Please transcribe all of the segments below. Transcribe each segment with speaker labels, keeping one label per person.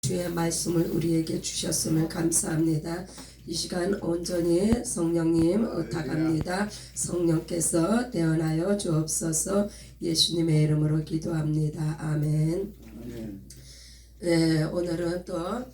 Speaker 1: 주의 말씀을 우리에게 주셨음을 감사합니다. 이 시간 온전히 성령님 의탁합니다. 성령께서 대언하여 주옵소서. 예수님의 이름으로 기도합니다. 아멘. 네, 오늘은 또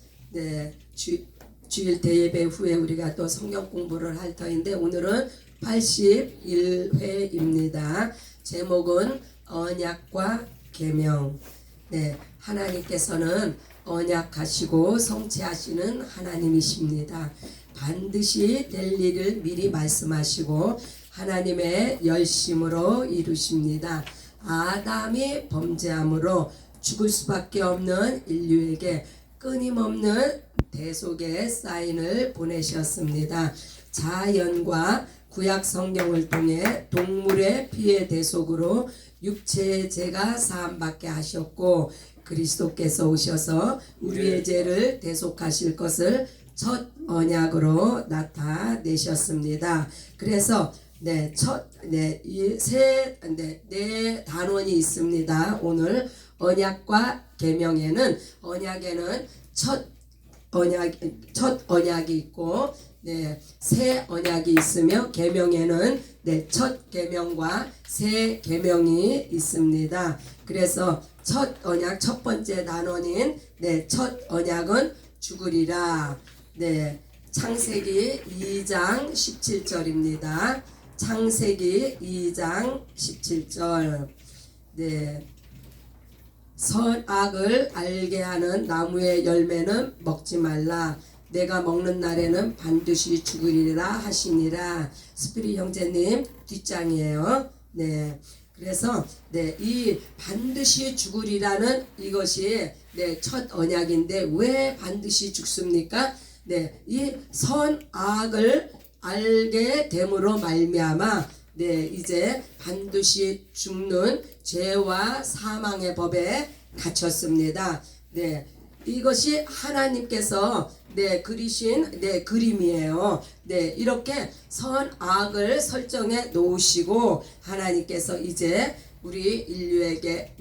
Speaker 1: 주일 대예배 후에 우리가 또 성경 공부를 할 터인데 오늘은 81회입니다. 제목은 언약과 계명. 네, 하나님께서는 언약하시고 성취하시는 하나님이십니다. 반드시 될 일을 미리 말씀하시고 하나님의 열심으로 이루십니다. 아담이 범죄함으로 죽을 수밖에 없는 인류에게 끊임없는 대속의 사인을 보내셨습니다. 자연과 구약 성경을 통해 동물의 피의 대속으로 육체의 죄가 사함받게 하셨고 그리스도께서 오셔서 우리의 죄를 대속하실 것을 첫 언약으로 나타내셨습니다. 그래서 네 단원이 있습니다. 오늘 언약과 계명에는 언약에는 첫 언약이 있고 새 언약이 있으며 계명에는 첫 계명과 새 계명이 있습니다. 그래서 첫 언약 첫 번째 단원인 첫 언약은 죽으리라. 창세기 2장 17절입니다. 창세기 2장 17절. 선악을 알게 하는 나무의 열매는 먹지 말라. 내가 먹는 날에는 반드시 죽으리라 하시니라. 스피릿 형제님 뒷장이에요. 그래서 이 반드시 죽으리라는 이것이 첫 언약인데 왜 반드시 죽습니까? 이 선악을 알게 됨으로 말미암아 이제 반드시 죽는 죄와 사망의 법에 갇혔습니다. 이것이 하나님께서 그리신 그림이에요. 이렇게 선악을 설정해 놓으시고 하나님께서 이제 우리 인류에게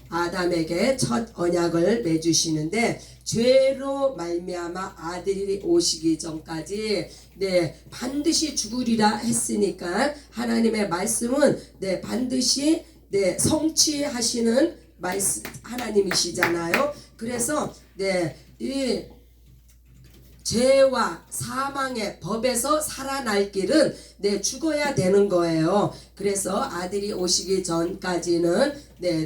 Speaker 1: 아담에게 첫 언약을 맺으시는데 죄로 말미암아 아들이 오시기 전까지 반드시 죽으리라 했으니까 하나님의 말씀은 반드시 성취하시는 말씀 하나님이시잖아요. 그래서 이 죄와 사망의 법에서 살아날 길은 죽어야 되는 거예요. 그래서 아들이 오시기 전까지는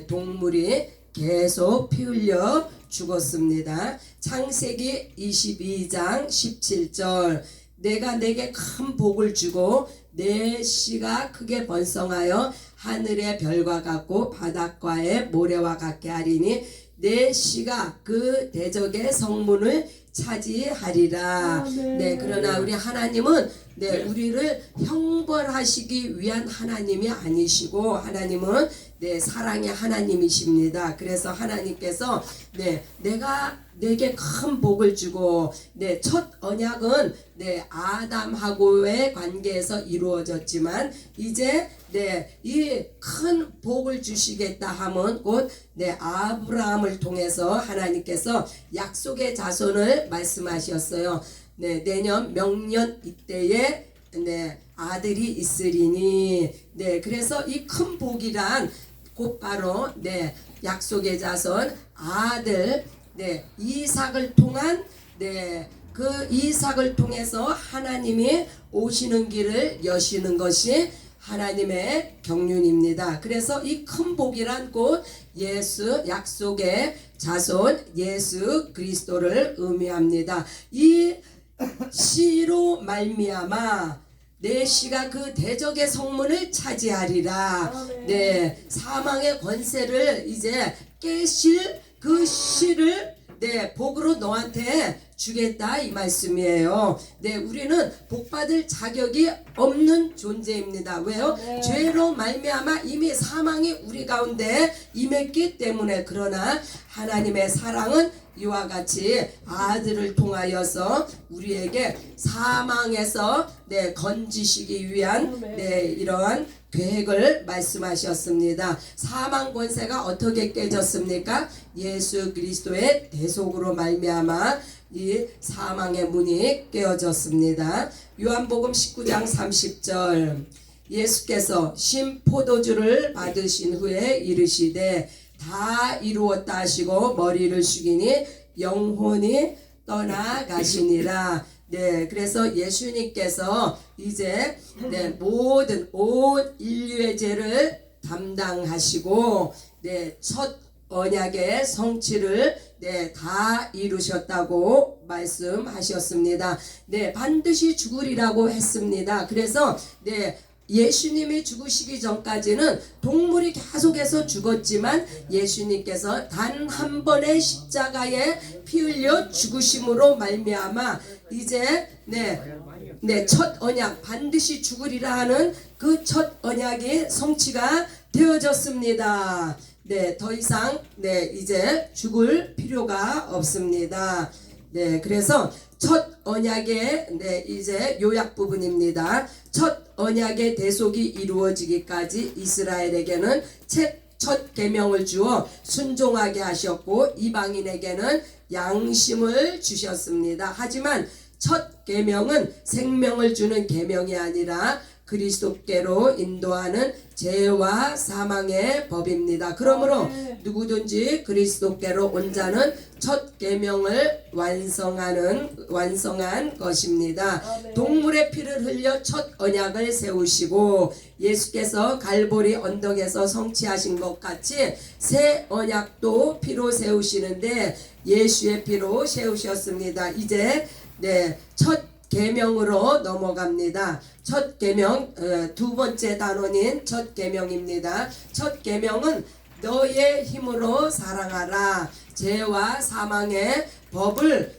Speaker 1: 동물이 계속 피 흘려 죽었습니다. 창세기 22장 17절. 내가 내게 큰 복을 주고 내 씨가 크게 번성하여 하늘의 별과 같고 바닷가의 모래와 같게 하리니 내 씨가 그 대적의 성문을 차지하리라. 그러나 우리 하나님은 우리를 형벌하시기 위한 하나님이 아니시고 하나님은 사랑의 하나님이십니다. 그래서 하나님께서 내가 내게 큰 복을 주고 첫 언약은 아담하고의 관계에서 이루어졌지만 이제 이 큰 복을 주시겠다 하면 곧 아브라함을 통해서 하나님께서 약속의 자손을 말씀하셨어요. 내년 명년 이때에 아들이 있으리니 그래서 이 큰 복이란 곧바로 약속의 자손 아들 이삭을 통한 그 이삭을 통해서 하나님이 오시는 길을 여시는 것이 하나님의 경륜입니다. 그래서 이 큰 복이란 곧 예수 약속의 자손 예수 그리스도를 의미합니다. 이 씨로 말미암아 내 씨가 그 대적의 성문을 차지하리라. 사망의 권세를 이제 깨실 그 씨를 복으로 너한테 주겠다 이 말씀이에요. 우리는 복받을 자격이 없는 존재입니다. 왜요? 죄로 말미암아 이미 사망이 우리 가운데 임했기 때문에. 그러나 하나님의 사랑은 이와 같이 아들을 통하여서 우리에게 사망에서 건지시기 위한 이러한 계획을 말씀하셨습니다. 사망 권세가 어떻게 깨졌습니까? 예수 그리스도의 대속으로 말미암아 이 사망의 문이 깨어졌습니다. 요한복음 19장 30절 예수께서 신 포도주를 받으신 후에 이르시되 다 이루었다 하시고 머리를 숙이니 영혼이 떠나가시니라. 네, 그래서 예수님께서 이제 모든 온 인류의 죄를 담당하시고 첫 언약의 성취를 다 이루셨다고 말씀하셨습니다. 반드시 죽으리라고 했습니다. 그래서 예수님이 죽으시기 전까지는 동물이 계속해서 죽었지만 예수님께서 단 한 번의 십자가에 피 흘려 죽으심으로 말미암아 이제 첫 언약 반드시 죽으리라 하는 그 첫 언약이 성취가 되어졌습니다. 더 이상 이제 죽을 필요가 없습니다. 그래서 첫 언약의 이제 요약 부분입니다. 첫 언약의 대속이 이루어지기까지 이스라엘에게는 첫 계명을 주어 순종하게 하셨고 이방인에게는 양심을 주셨습니다. 하지만 첫 계명은 생명을 주는 계명이 아니라 그리스도께로 인도하는 죄와 사망의 법입니다. 그러므로 누구든지 그리스도께로 온 자는 첫 계명을 완성한 것입니다. 동물의 피를 흘려 첫 언약을 세우시고 예수께서 갈보리 언덕에서 성취하신 것 같이 새 언약도 피로 세우시는데 예수의 피로 세우셨습니다. 이제 첫 계명으로 넘어갑니다. 첫 계명 두 번째 단원인 첫 계명입니다. 첫 계명은 너의 힘으로 사랑하라. 죄와 사망의 법을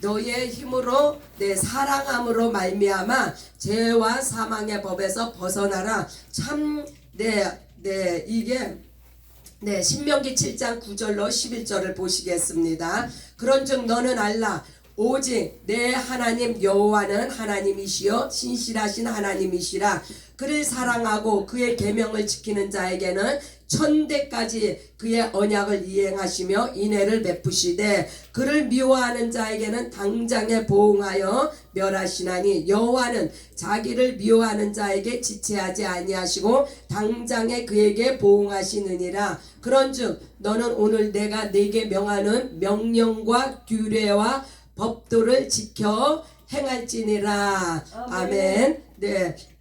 Speaker 1: 너의 힘으로 사랑함으로 말미암아 죄와 사망의 법에서 벗어나라. 참 이게 신명기 7장 9절로 11절을 보시겠습니다. 그런즉 너는 알라 오직 내 하나님 여호와는 하나님이시여 신실하신 하나님이시라. 그를 사랑하고 그의 계명을 지키는 자에게는 천대까지 그의 언약을 이행하시며 인애를 베푸시되 그를 미워하는 자에게는 당장에 보응하여 멸하시나니 여호와는 자기를 미워하는 자에게 지체하지 아니하시고 당장에 그에게 보응하시느니라. 그런즉 너는 오늘 내가 네게 명하는 명령과 규례와 법도를 지켜 행할지니라. 아멘.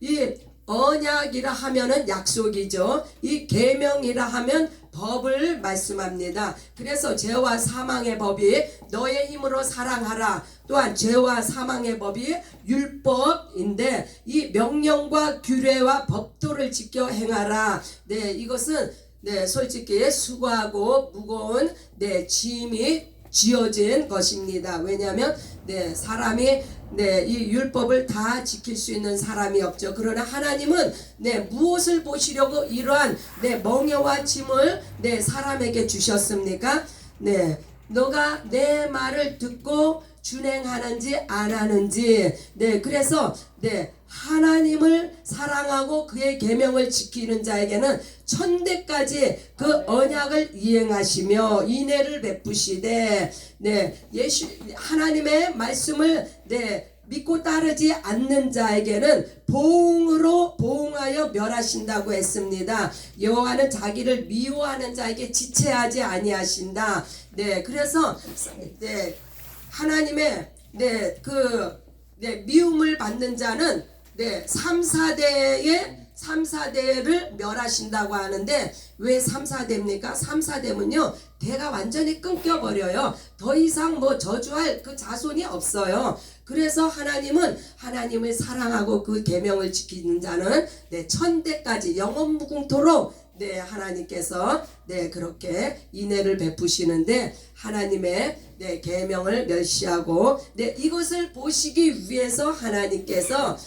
Speaker 1: 이 언약이라 하면은 약속이죠. 이 계명이라 하면 법을 말씀합니다. 그래서 죄와 사망의 법이 너의 힘으로 사랑하라. 또한 죄와 사망의 법이 율법인데 이 명령과 규례와 법도를 지켜 행하라. 이것은 솔직히 수고하고 무거운 짐이 지어진 것입니다. 왜냐하면 사람이 이 율법을 다 지킬 수 있는 사람이 없죠. 그러나 하나님은 무엇을 보시려고 이러한 멍에와 짐을 사람에게 주셨습니까? 너가 내 말을 듣고 준행하는지 안 하는지. 그래서 하나님을 사랑하고 그의 계명을 지키는 자에게는 천대까지 그 언약을 이행하시며 인애를 베푸시되 하나님의 말씀을 믿고 따르지 않는 자에게는 보응으로 보응하여 멸하신다고 했습니다. 여호와는 자기를 미워하는 자에게 지체하지 아니하신다. 그래서 하나님의 미움을 받는 자는 3, 4대를 멸하신다고 하는데 왜 3, 4대입니까? 3, 4대면요 대가 완전히 끊겨버려요. 더 이상 저주할 그 자손이 없어요. 그래서 하나님은 하나님을 사랑하고 그 계명을 지키는 자는 천대까지 영원무궁토록 하나님께서 그렇게 인애를 베푸시는데 하나님의 계명을 멸시하고 이것을 보시기 위해서 하나님께서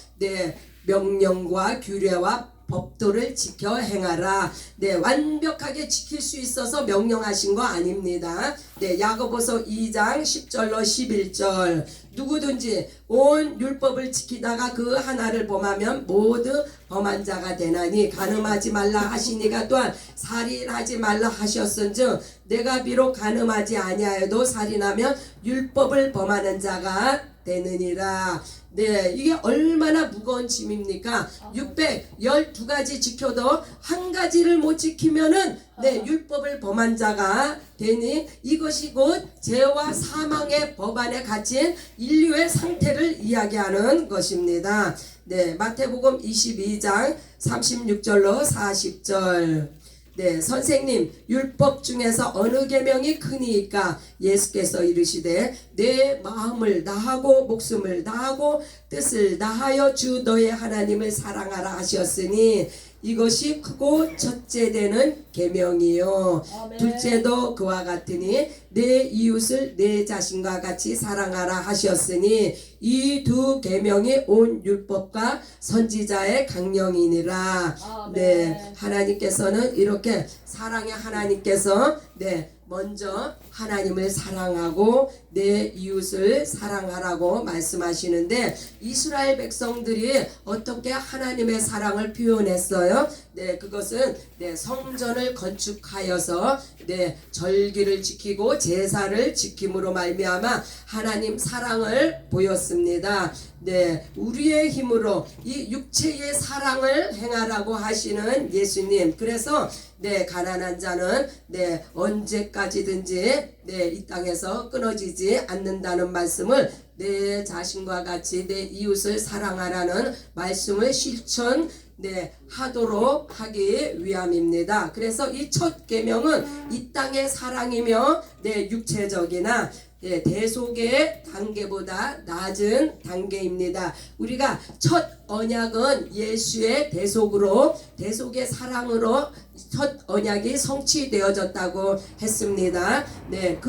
Speaker 1: 명령과 규례와 법도를 지켜 행하라. 완벽하게 지킬 수 있어서 명령하신 거 아닙니다. 네, 야고보서 2장 10절로 11절. 누구든지 온 율법을 지키다가 그 하나를 범하면 모두 범한 자가 되나니 간음하지 말라 하시니가 또한 살인하지 말라 하셨은즉 내가 비록 간음하지 아니하여도 살인하면 율법을 범하는 자가 되느니라. 네, 이게 얼마나 무거운 짐입니까? 612가지 지켜도 한 가지를 못 지키면은 네, 율법을 범한 자가 되니 이것이 곧 죄와 사망의 법안에 갇힌 인류의 상태를 이야기하는 것입니다. 네, 마태복음 22장 36절로 40절. 네, 선생님, 율법 중에서 어느 계명이 크니까? 예수께서 이르시되 내 마음을 다하고 목숨을 다하고 뜻을 다하여 주 너의 하나님을 사랑하라 하셨으니 이것이 크고 첫째 되는 계명이요. 둘째도 그와 같으니 내 이웃을 내 자신과 같이 사랑하라 하셨으니 이 두 계명이 온 율법과 선지자의 강령이니라. 네, 하나님께서는 이렇게 사랑의 하나님께서 네, 먼저 하나님을 사랑하고 내 이웃을 사랑하라고 말씀하시는데 이스라엘 백성들이 어떻게 하나님의 사랑을 표현했어요? 네, 그것은 네, 성전을 건축하여서 네, 절기를 지키고 제사를 지킴으로 말미암아 하나님 사랑을 보였습니다. 네, 우리의 힘으로 이 육체의 사랑을 행하라고 하시는 예수님. 그래서 네, 가난한 자는 네, 언제까지든지 네, 이 땅에서 끊어지지 않는다는 말씀을 내 자신과 같이 내 이웃을 사랑하라는 말씀을 실천 네, 하도록 하기 위함입니다. 그래서 이 첫 계명은 이 땅의 사랑이며 네, 육체적이나 예, 대속의 단계보다 낮은 단계입니다. 우리가 첫 언약은 예수의 대속으로 대속의 사랑으로 첫 언약이 성취되어졌다고 했습니다. 네,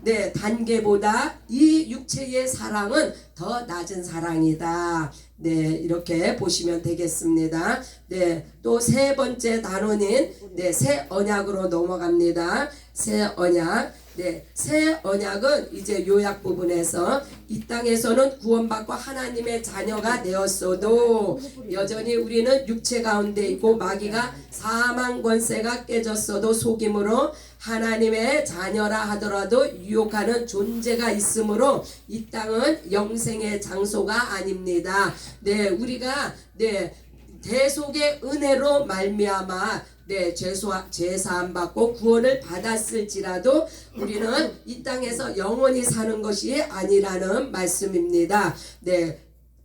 Speaker 1: 네, 단계보다 이 육체의 사랑은 더 낮은 사랑이다. 네, 이렇게 보시면 되겠습니다. 네, 또 세 번째 단원인 네, 새 언약으로 넘어갑니다. 새 언약. 네, 새 언약은 이제 요약 부분에서 이 땅에서는 구원받고 하나님의 자녀가 되었어도 여전히 우리는 육체 가운데 있고 마귀가 사망 권세가 깨졌어도 속임으로 하나님의 자녀라 하더라도 유혹하는 존재가 있으므로 이 땅은 영생의 장소가 아닙니다. 네, 우리가 네, 대속의 은혜로 말미암아 네, 죄사함 받고 구원을 받았을지라도 우리는 이 땅에서 영원히 사는 것이 아니라는 말씀입니다. 네,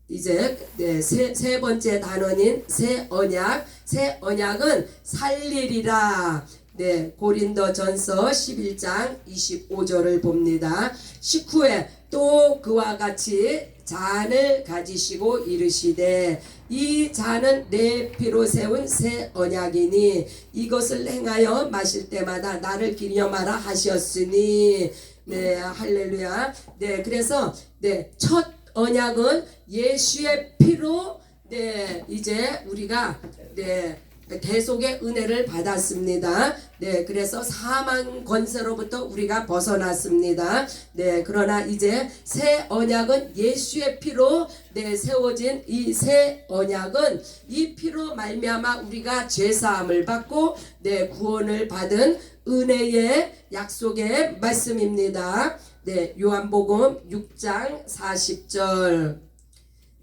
Speaker 1: 이제 네, 세 번째 단원인 새 언약. 새 언약은 살리리라. 네, 고린도전서 11장 25절을 봅니다. 식후에 또 그와 같이 잔을 가지시고 이르시되 이 잔은 내 피로 세운 새 언약이니 이것을 행하여 마실 때마다 나를 기념하라 하셨으니 네, 할렐루야. 네, 그래서 네, 첫 언약은 예수의 피로 네, 이제 우리가 네, 대속의 은혜를 받았습니다. 네, 그래서 사망 권세로부터 우리가 벗어났습니다. 네, 그러나 이제 새 언약은 예수의 피로 네, 세워진 이 새 언약은 이 피로 말미암아 우리가 죄 사함을 받고 네, 구원을 받은 은혜의 약속의 말씀입니다. 네, 요한복음 6장 40절.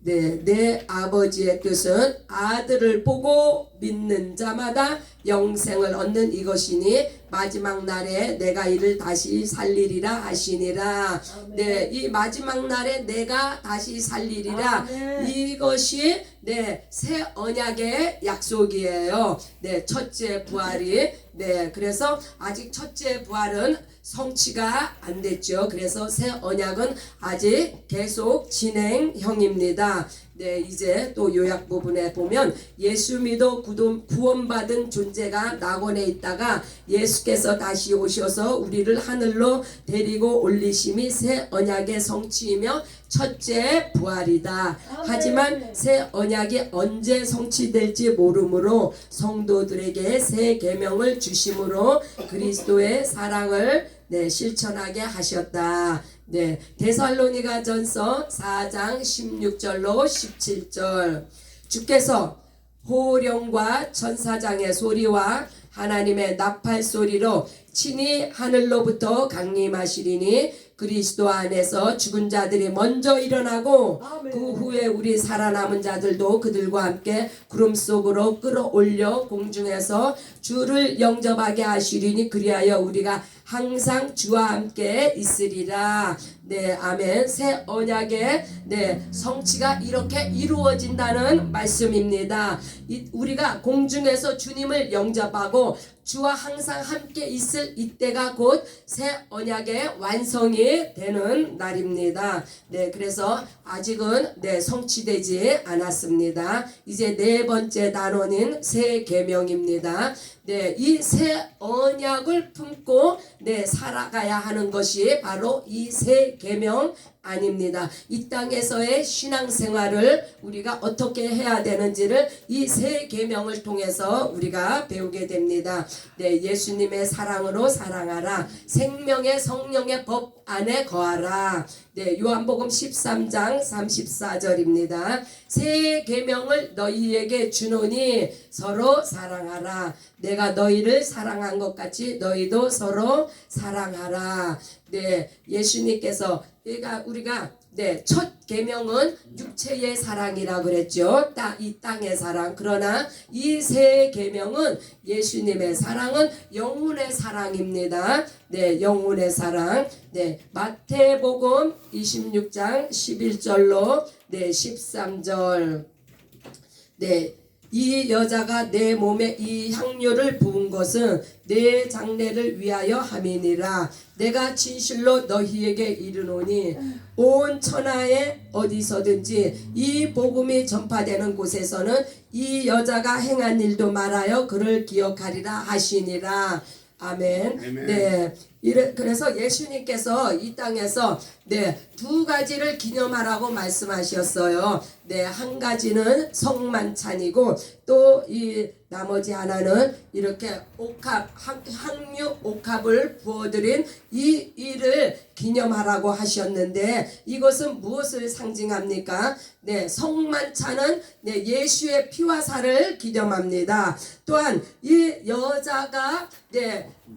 Speaker 1: 네, 내 아버지의 뜻은 아들을 보고 믿는 자마다 영생을 얻는 이것이니 마지막 날에 내가 이를 다시 살리리라 하시니라. 네, 이 마지막 날에 내가 다시 살리리라. 이것이 네, 새 언약의 약속이에요. 네, 첫째 부활이 네, 그래서 아직 첫째 부활은 성취가 안 됐죠. 그래서 새 언약은 아직 계속 진행형입니다. 네, 이제 또 요약 부분에 보면 예수 믿어 구원받은 존재가 낙원에 있다가 예수께서 다시 오셔서 우리를 하늘로 데리고 올리심이 새 언약의 성취이며 첫째 부활이다. 하지만 새 언약이 언제 성취될지 모르므로 성도들에게 새 계명을 주심으로 그리스도의 사랑을 네, 실천하게 하셨다. 네, 데살로니가전서 4장 16절로 17절. 주께서 호령과 천사장의 소리와 하나님의 나팔 소리로 친히 하늘로부터 강림하시리니 그리스도 안에서 죽은 자들이 먼저 일어나고 그 후에 우리 살아남은 자들도 그들과 함께 구름 속으로 끌어올려 공중에서 주를 영접하게 하시리니 그리하여 우리가 항상 주와 함께 있으리라. 네, 아멘. 새 언약의 성취가 이렇게 이루어진다는 말씀입니다. 우리가 공중에서 주님을 영접하고 주와 항상 함께 있을 이때가 곧 새 언약의 완성이 되는 날입니다. 네, 그래서 아직은 성취되지 않았습니다. 이제 네 번째 단원인 새 계명입니다. 네, 이 새 언약을 품고 살아가야 하는 것이 바로 이 새 계명 아닙니다. 이 땅에서의 신앙생활을 우리가 어떻게 해야 되는지를 이 새 계명을 통해서 우리가 배우게 됩니다. 네, 예수님의 사랑으로 사랑하라. 생명의 성령의 법 안에 거하라. 네, 요한복음 13장 34절입니다. 새 계명을 너희에게 주노니 서로 사랑하라. 내가 너희를 사랑한 것 같이 너희도 서로 사랑하라. 네, 예수님께서 우리가 첫 계명은 육체의 사랑이라 그랬죠. 이 땅의 사랑. 그러나 이 새 계명은 예수님의 사랑은 영혼의 사랑입니다. 네, 영혼의 사랑. 네, 마태복음 26장 11절로 13절. 네. 이 여자가 내 몸에 이 향료를 부은 것은 내 장례를 위하여 함이니라. 내가 진실로 너희에게 이르노니 온 천하에 어디서든지 이 복음이 전파되는 곳에서는 이 여자가 행한 일도 말하여 그를 기억하리라 하시니라. 아멘. 아멘. 네. 그래서 예수님께서 이 땅에서 두 가지를 기념하라고 말씀하셨어요. 네, 한 가지는 성만찬이고 또 이 나머지 하나는 이렇게 향유 옥합을 부어드린 이 일을 기념하라고 하셨는데 이것은 무엇을 상징합니까? 네, 성만찬은 예수의 피와 살을 기념합니다. 또한 이 여자가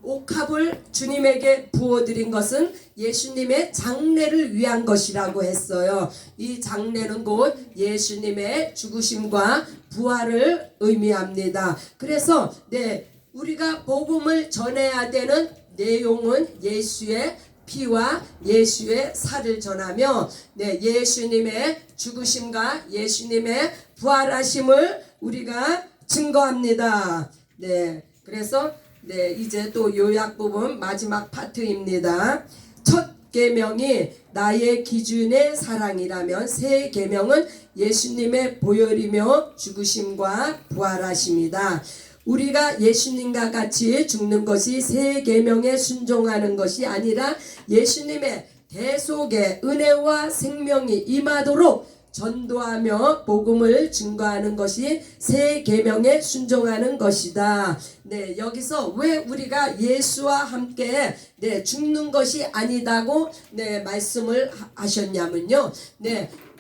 Speaker 1: 옥합을 주님에게 부어드린 것은 예수님의 장례를 위한 것이라고 했어요. 이 장례는 곧 예수님의 죽으심과 부활을 의미합니다. 그래서 우리가 복음을 전해야 되는 내용은 예수의 피와 예수의 살을 전하며 예수님의 죽으심과 예수님의 부활하심을 우리가 증거합니다. 네, 그래서 이제 또 요약 부분 마지막 파트입니다. 첫 계명이 나의 기준의 사랑이라면 새 계명은 예수님의 보혈이며 죽으심과 부활하심이다. 우리가 예수님과 같이 죽는 것이 새 계명에 순종하는 것이 아니라 예수님의 대속의 은혜와 생명이 임하도록 전도하며 복음을 증거하는 것이 새 계명에 순종하는 것이다. 네, 여기서 왜 우리가 예수와 함께 죽는 것이 아니다고 말씀을 하셨냐면요.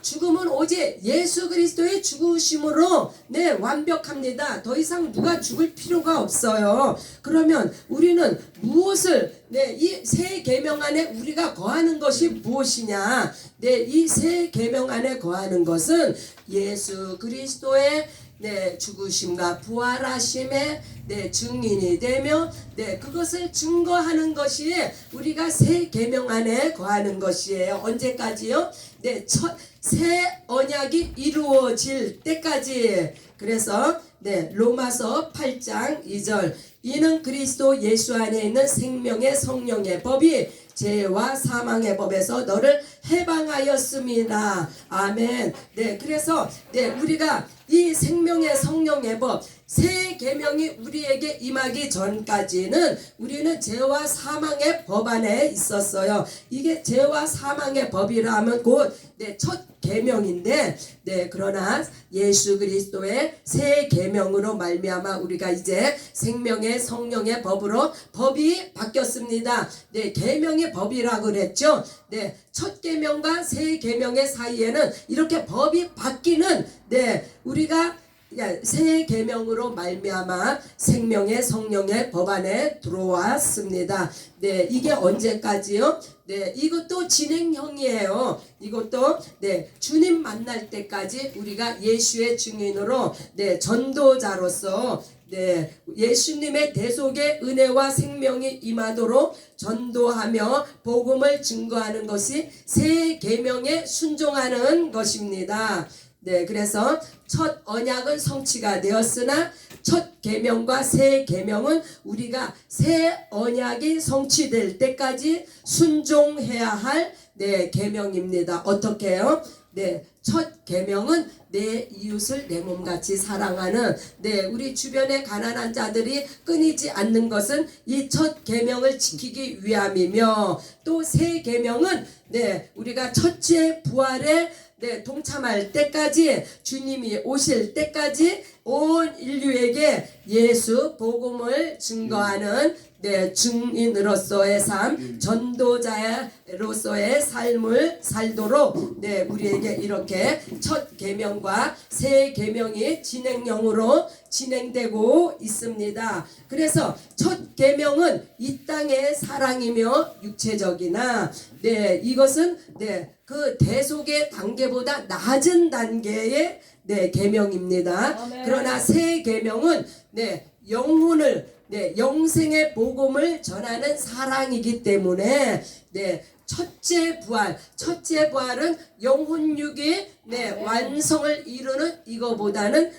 Speaker 1: 죽음은 오직 예수 그리스도의 죽으심으로 완벽합니다. 더 이상 누가 죽을 필요가 없어요. 그러면 우리는 무엇을 이 새 계명 안에 우리가 거하는 것이 무엇이냐? 이 새 계명 안에 거하는 것은 예수 그리스도의 죽으심과 부활하심의 증인이 되며 그것을 증거하는 것이 우리가 새 계명 안에 거하는 것이에요. 언제까지요? 새 언약이 이루어질 때까지. 그래서 로마서 8장 2절 이는 그리스도 예수 안에 있는 생명의 성령의 법이 죄와 사망의 법에서 너를 해방하였습니다. 아멘. 그래서 우리가 이 생명의 성령의 법, 새 계명이 우리에게 임하기 전까지는 우리는 죄와 사망의 법 안에 있었어요. 이게 죄와 사망의 법이라 하면 곧 첫 계명인데, 그러나 예수 그리스도의 새 계명으로 말미암아 우리가 이제 생명의 성령의 법으로 법이 바뀌었습니다. 계명의 법이라고 그랬죠. 첫 계명과 새 계명의 사이에는 이렇게 법이 바뀌는 우리가 새 계명으로 말미암아 생명의 성령의 법 안에 들어왔습니다. 이게 언제까지요? 이것도 진행형이에요. 이것도 주님 만날 때까지 우리가 예수의 증인으로 전도자로서 예수님의 대속의 은혜와 생명이 임하도록 전도하며 복음을 증거하는 것이 새 계명에 순종하는 것입니다. 그래서 첫 언약은 성취가 되었으나 첫 계명과 새 계명은 우리가 새 언약이 성취될 때까지 순종해야 할 계명입니다. 어떻게 해요? 첫 계명은 내 이웃을 내 몸같이 사랑하는 우리 주변의 가난한 자들이 끊이지 않는 것은 이 첫 계명을 지키기 위함이며, 또 새 계명은 우리가 첫째 부활에 동참할 때까지, 주님이 오실 때까지 온 인류에게 예수 복음을 증거하는 증인으로서의 삶, 전도자로서의 삶을 살도록 우리에게 이렇게 첫 계명과 새 계명이 진행형으로 진행되고 있습니다. 그래서 첫 계명은 이 땅의 사랑이며 육체적이나 이것은 그 대속의 단계보다 낮은 단계의 계명입니다. 그러나 새 계명은 영혼을 영생의 복음을 전하는 사랑이기 때문에 첫째 부활은 영혼육의 완성을 이루는 이거보다는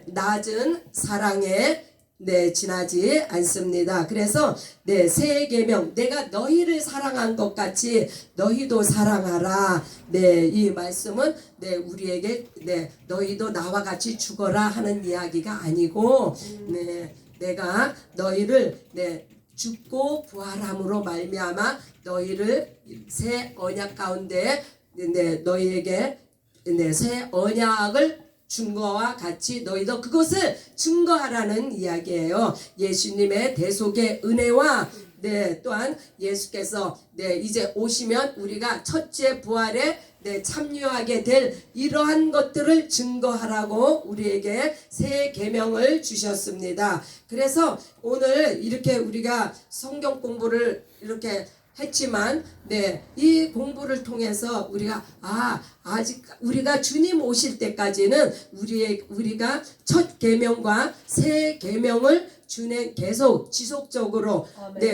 Speaker 1: 낮은 사랑에 지나지 않습니다. 그래서 새 계명, 내가 너희를 사랑한 것 같이 너희도 사랑하라. 이 말씀은 우리에게 너희도 나와 같이 죽어라 하는 이야기가 아니고, 내가 너희를 죽고 부활함으로 말미암아 너희를 새 언약 가운데 너희에게 새 언약을 준 거와 같이 너희도 그것을 증거하라는 이야기예요. 예수님의 대속의 은혜와 또한 예수께서 이제 오시면 우리가 첫째 부활에 참여하게 될 이러한 것들을 증거하라고 우리에게 새 계명을 주셨습니다. 그래서 오늘 이렇게 우리가 성경 공부를 이렇게 했지만 이 공부를 통해서 우리가 아직 우리가 주님 오실 때까지는 우리가 첫 계명과 새 계명을 계속 지속적으로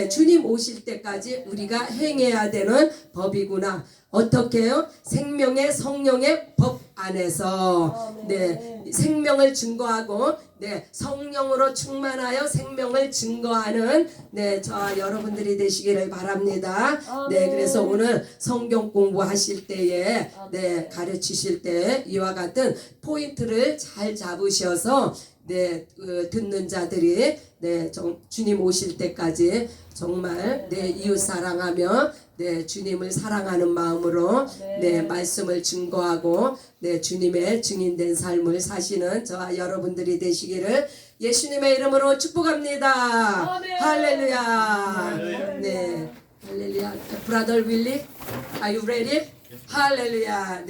Speaker 1: 주님 오실 때까지 우리가 행해야 되는 법이구나. 어떻게 해요? 생명의 성령의 법 안에서 생명을 증거하고 성령으로 충만하여 생명을 증거하는 저와 여러분들이 되시기를 바랍니다. 그래서 오늘 성경 공부하실 때에 가르치실 때 이와 같은 포인트를 잘 잡으셔서 듣는 자들이 주님 오실 때까지 정말 내 이웃 사랑하며 주님을 사랑하는 마음으로 말씀을 증거하고 주님의 증인된 삶을 사시는 저와 여러분들이 되시기를 예수님의 이름으로 축복합니다. 할렐루야. 할렐루야. Brother Willie, are you ready? 할렐루야.